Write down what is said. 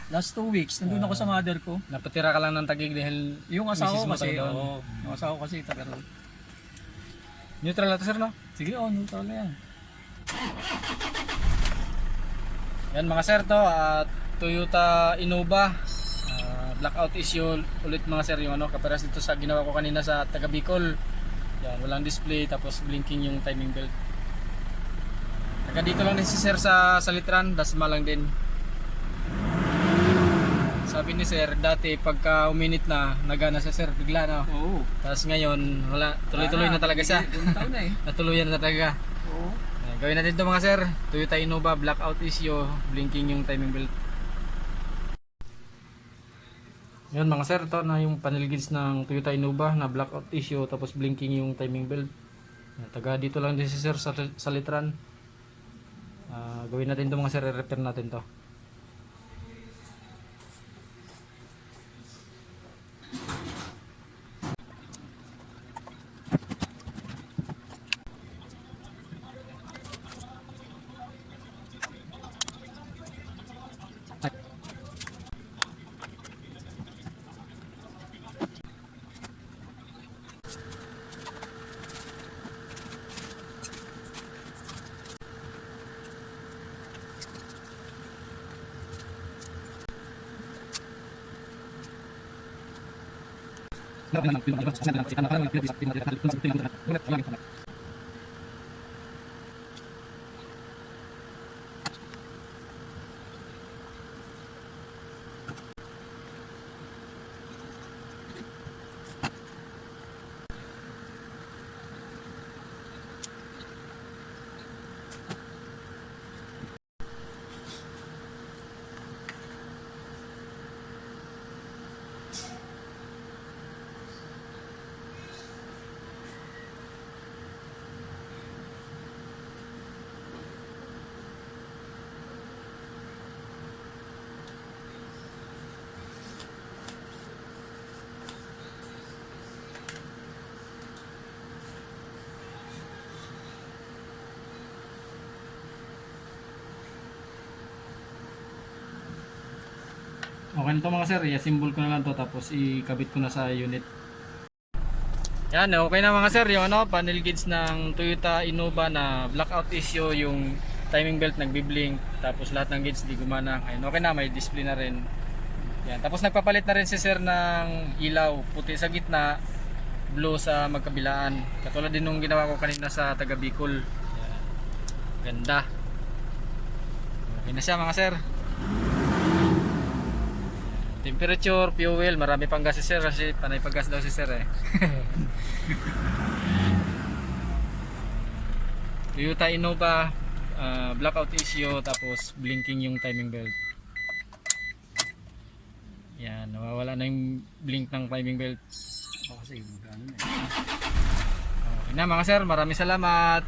Last 2 weeks, nandun ako sa mother ko. Napatira ka lang ng Taguig dahil Yung asawa misis ko mo kasi, tayo doon. yung asawa ko kasi taga roon. Neutral na to sir, no? Sige, neutral na yan. Yan mga sir to, Toyota Innova. Blackout issue ulit mga sir, yung kapares dito sa ginawa ko kanina sa taga Bicol. Yan, walang display tapos blinking yung timing belt. Taga dito lang din si sir sa Salitran, Dasma lang din. Sabi ni sir, dati pagka uminit na, nagana sa sir, bigla na. Oo. Tapos ngayon, wala, tuloy-tuloy na talaga siya. Taon na eh. Natuluyan na talaga. Oo. Gawin natin ito mga sir. Toyota Innova, blackout issue, blinking yung timing belt. Yan mga sir, ito na yung panel gauge ng Toyota Innova na blackout issue tapos blinking yung timing belt. Taga dito lang din si sir sa Litran. Gawin natin ito mga sir, i-repair natin to. Okay na to mga sir, i-assemble ko na lang to tapos ikabit ko na sa unit. Yan, okay na mga sir, yung panel gauge ng Toyota Innova na blackout issue, yung timing belt nagbi-blink, tapos lahat ng gauge di gumana. Ayun, okay na, may display na rin. Yan, tapos nagpapalit na rin si sir ng ilaw, puti sa gitna, blue sa magkabilaan. Katulad din nung ginawa ko kanina sa taga Bicol. Yan. Ganda. Okay na siya mga sir. Temperature, fuel, marami pang gas si sir kasi panay pag gas daw si sir eh. Toyota Innova, blackout issue tapos blinking yung timing belt. Yan, nawawala na yung blink ng timing belt. Kasi magkano na eh. Okay na mga sir, maraming salamat.